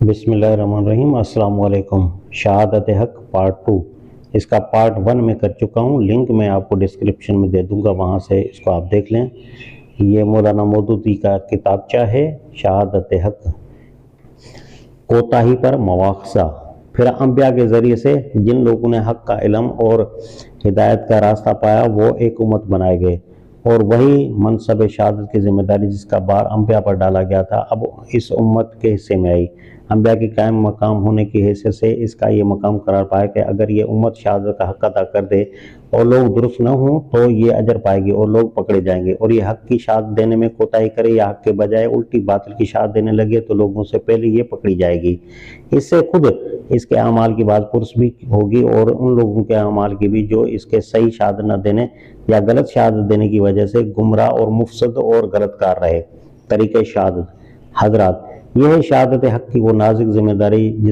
بسم اللہ الرحمن الرحیم۔ السلام علیکم۔ شہادت حق پارٹ 2، اس کا پارٹ 1 میں کر چکا ہوں، لنک میں آپ کو ڈسکرپشن میں دے دوں گا، وہاں سے اس کو آپ دیکھ لیں۔ یہ مولانا مودودی کا کتابچہ ہے، شہادت حق، کوتاہی پر مواخذہ۔ پھر انبیاء کے ذریعے سے جن لوگوں نے حق کا علم اور ہدایت کا راستہ پایا وہ ایک امت بنائے گئے، اور وہی منصب شہادت کی ذمہ داری جس کا بار انبیاء پر ڈالا گیا تھا اب اس امت کے حصے میں آئی۔ انبیاء کے قائم مقام ہونے کی حیثیت سے اس کا یہ مقام قرار پایا کہ اگر یہ امت شہادت کا حق ادا کر دے اور لوگ درست نہ ہوں تو یہ اجر پائے گی اور لوگ پکڑے جائیں گے، اور یہ حق کی شہادت دینے میں کوتاہی کرے یا حق کے بجائے الٹی باطل کی شہادت دینے لگے تو لوگوں سے پہلے یہ پکڑی جائے گی۔ اس سے خود اس کے اعمال کی باز پرس بھی ہوگی اور ان لوگوں کے اعمال کی بھی جو اس کے صحیح شہادت نہ دینے یا غلط شہادت دینے کی وجہ سے گمراہ اور مفسد اور غلط کار رہے۔ طریقہ شہادت۔ حضرات، یہ ہے شہادت حق کی وہ نازک ذمہ داری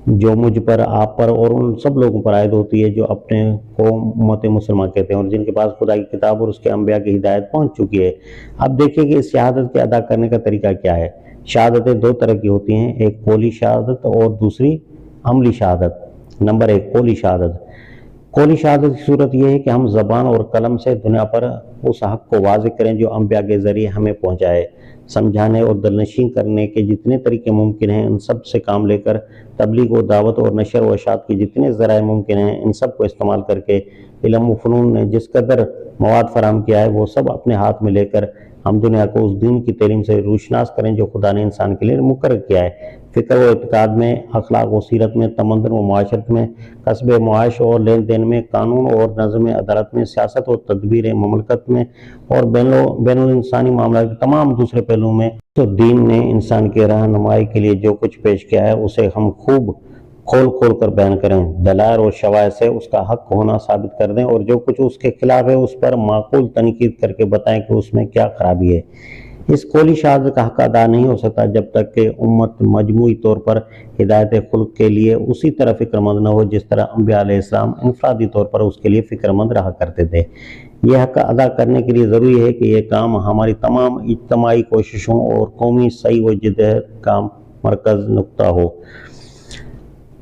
جو مجھ پر، آپ پر اور ان سب لوگوں پر عائد ہوتی ہے جو اپنے کو امت مسلمہ کہتے ہیں اور جن کے پاس خدا کی کتاب اور اس کے انبیاء کی ہدایت پہنچ چکی ہے۔ اب دیکھیے کہ اس شہادت کے ادا کرنے کا طریقہ کیا ہے۔ شہادتیں دو طرح کی ہوتی ہیں، ایک قولی شہادت اور دوسری عملی شہادت۔ نمبر 1، قولی شہادت۔ قولی شہادت کی صورت یہ ہے کہ ہم زبان اور قلم سے دنیا پر اس حق کو واضح کریں جو انبیاء کے ذریعے ہمیں پہنچائے۔ سمجھانے اور دلنشین کرنے کے جتنے طریقے ممکن ہیں ان سب سے کام لے کر تبلیغ و دعوت اور نشر و اشاعت کی جتنے ذرائع ممکن ہیں ان سب کو استعمال کر کے علم و فنون نے جس قدر مواد فراہم کیا ہے وہ سب اپنے ہاتھ میں لے کر ہم دنیا کو اس دین کی تعلیم سے روشناس کریں جو خدا نے انسان کے لیے مقرر کیا ہے۔ فکر و اعتقاد میں، اخلاق و سیرت میں، تمدن و معاشرت میں، کسب معاش اور لین دین میں، قانون اور نظم عدالت میں، سیاست اور تدبیر مملکت میں اور بین الانسانی معاملات کے تمام دوسرے پہلوؤں میں تو دین نے انسان کی رہنمائی کے لیے جو کچھ پیش کیا ہے اسے ہم خوب کھول کر بیان کریں، دلائل اور شواہد سے اس کا حق ہونا ثابت کر دیں، اور جو کچھ اس کے خلاف ہے اس پر معقول تنقید کر کے بتائیں کہ اس میں کیا خرابی ہے۔ اس قولی شہادت کا حق ادا نہیں ہو سکتا جب تک کہ امت مجموعی طور پر ہدایت خلق کے لیے اسی طرح فکر مند نہ ہو جس طرح انبیاء علیہ السلام انفرادی طور پر اس کے لیے فکر مند رہا کرتے تھے۔ یہ حق ادا کرنے کے لیے ضروری ہے کہ یہ کام ہماری تمام اجتماعی کوششوں اور قومی سعی و جدت کا مرکز نقطہ ہو۔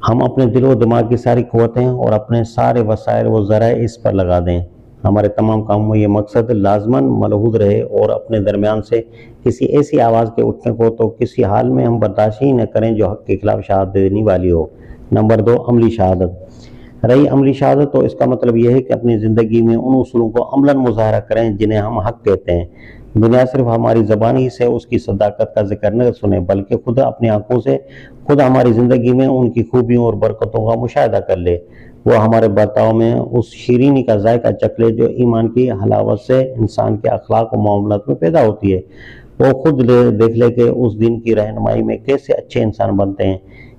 ہم اپنے دل و دماغ کی ساری قوتیں اور اپنے سارے وسائل و ذرائع اس پر لگا دیں۔ ہمارے تمام کاموں میں یہ مقصد لازماً ملحوظ رہے اور اپنے درمیان سے کسی ایسی آواز کے اٹھنے کو تو کسی حال میں ہم برداشت ہی نہ کریں جو حق کے خلاف شہادت دینے والی ہو۔ نمبر 2، عملی شہادت۔ رہی عملی شہادت تو اس کا مطلب یہ ہے کہ اپنی زندگی میں ان اصولوں کو عملاً مظاہرہ کریں جنہیں ہم حق کہتے ہیں۔ دنیا صرف ہماری زبان ہی سے اس کی صداقت کا ذکر نہ سنیں بلکہ خود اپنی آنکھوں سے خود ہماری زندگی میں ان کی خوبیوں اور برکتوں کا مشاہدہ کر لے۔ وہ ہمارے برتاؤ میں اس شیرینی کا ذائقہ چکھ لے جو ایمان کی حلاوت سے انسان کے اخلاق و معاملات میں پیدا ہوتی ہے۔ وہ خود دیکھ لے کہ اس دین کی رہنمائی میں کیسے اچھے انسان بنتے ہیں،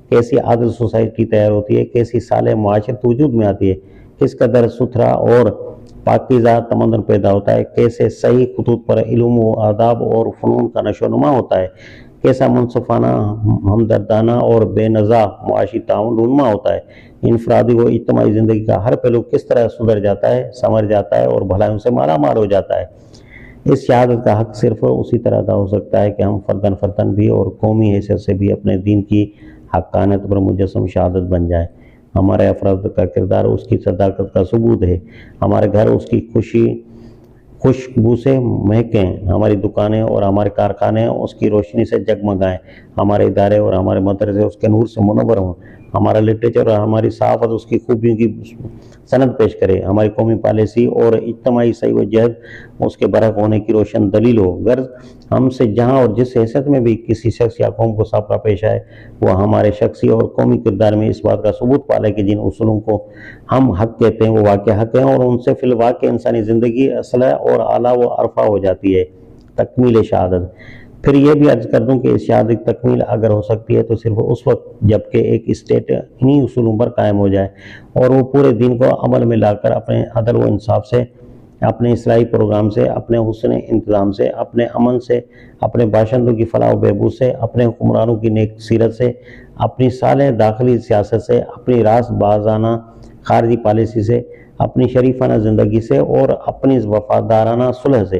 کیسی عادل سوسائٹی تیار ہوتی ہے، کیسی صالح معاشرت وجود میں آتی ہے، کس قدر ستھرا اور پاکیزہ تمدن پیدا ہوتا ہے، کیسے صحیح خطوط پر علم و آداب اور فنون کا نشو و نما ہوتا ہے، کیسا منصفانہ، ہمدردانہ اور بے نزاع معاشی تعاون رونما ہوتا ہے، انفرادی و اجتماعی زندگی کا ہر پہلو کس طرح سدھر جاتا ہے، سنور جاتا ہے اور بھلائیوں سے مالا مال ہو جاتا ہے۔ اس شہادت کا حق صرف اسی طرح ادا ہو سکتا ہے کہ ہم فرداً بھی اور قومی حیثیت سے بھی اپنے دین کی حقانیت پر مجسم شہادت بن جائیں۔ ہمارے افراد کا کردار اس کی صداقت کا ثبوت ہے، ہمارے گھر اس کی خوشبو سے مہکیں، ہماری دکانیں اور ہمارے کارخانے اس کی روشنی سے جگمگائیں، ہمارے ادارے اور ہمارے مدرسے اس کے نور سے منور ہوں، ہمارا لٹریچر اور ہماری صحافت اس کی خوبیوں کی سند پیش کرے، ہماری قومی پالیسی اور اجتماعی سعی و جہد اس کے برحق ہونے کی روشن دلیل ہو۔ غرض ہم سے جہاں اور جس حیثیت میں بھی کسی شخص یا قوم کو سابقہ پیش آئے وہ ہمارے شخصی اور قومی کردار میں اس بات کا ثبوت پالے کہ جن اصولوں کو ہم حق کہتے ہیں وہ واقع حق ہیں اور ان سے فی الواقع انسانی زندگی اصلح اور اعلیٰ و ارفع ہو جاتی ہے۔ تکمیل شہادت۔ پھر یہ بھی عرض کر دوں کہ اس شہادت کی تکمیل اگر ہو سکتی ہے تو صرف اس وقت جب کہ ایک اسٹیٹ انہی اصولوں پر قائم ہو جائے اور وہ پورے دین کو عمل میں لا کر اپنے عدل و انصاف سے، اپنے اصلاحی پروگرام سے، اپنے حسن انتظام سے، اپنے امن سے، اپنے باشندوں کی فلاح و بہبود سے، اپنے حکمرانوں کی نیک سیرت سے، اپنی صالح داخلی سیاست سے، اپنی راست بازانہ خارجی پالیسی سے، اپنی شریفانہ زندگی سے اور اپنی وفادارانہ صلح سے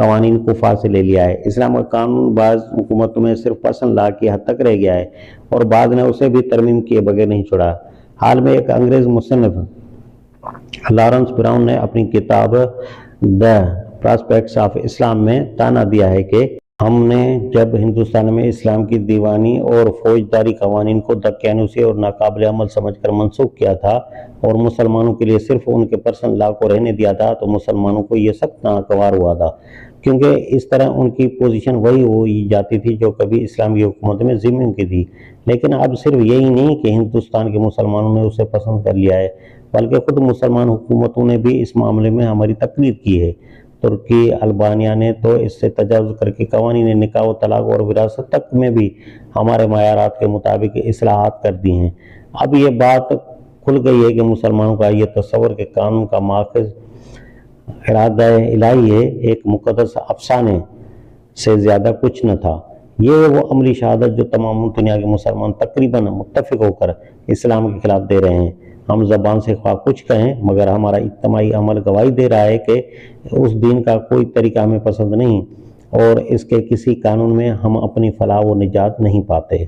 قوانین کفار سے لے لیا ہے۔ اسلام کا قانون بعض حکومتوں میں صرف پرسنل لا کی حد تک رہ گیا ہے اور بعد نے اسے بھی ترمیم کیے بغیر نہیں چھوڑا۔ حال میں ایک انگریز مصنف لارنس براؤن نے اپنی کتاب دی پراسپیکٹس آف اسلام میں تانا دیا ہے کہ ہم نے جب ہندوستان میں اسلام کی دیوانی اور فوجداری قوانین کو دقیانوسی اور ناقابل عمل سمجھ کر منسوخ کیا تھا اور مسلمانوں کے لیے صرف ان کے پرسنل لا کو رہنے دیا تھا تو مسلمانوں کو یہ سخت ناگوار ہوا تھا، کیونکہ اس طرح ان کی پوزیشن وہی ہوئی جاتی تھی جو کبھی اسلامی حکومت میں ذمہ کی تھی۔ لیکن اب صرف یہی نہیں کہ ہندوستان کے مسلمانوں نے اسے پسند کر لیا ہے، بلکہ خود مسلمان حکومتوں نے بھی اس معاملے میں ہماری تقلید کی ہے۔ ترکی، البانیہ نے تو اس سے تجاوز کر کے قوانین نکاح و طلاق اور وراثت تک میں بھی ہمارے معیارات کے مطابق اصلاحات کر دی ہیں۔ اب یہ بات کھل گئی ہے کہ مسلمانوں کا یہ تصور کہ قانون کا ماخذ ارادہ الہی ہے ایک مقدس افسانے سے زیادہ کچھ نہ تھا۔ یہ وہ عملی شہادت جو تمام دنیا کے مسلمان تقریباً متفق ہو کر اسلام کے خلاف دے رہے ہیں۔ ہم زبان سے خواہ کچھ کہیں مگر ہمارا اجتماعی عمل گواہی دے رہا ہے کہ اس دین کا کوئی طریقہ ہمیں پسند نہیں اور اس کے کسی قانون میں ہم اپنی فلاح و نجات نہیں پاتے۔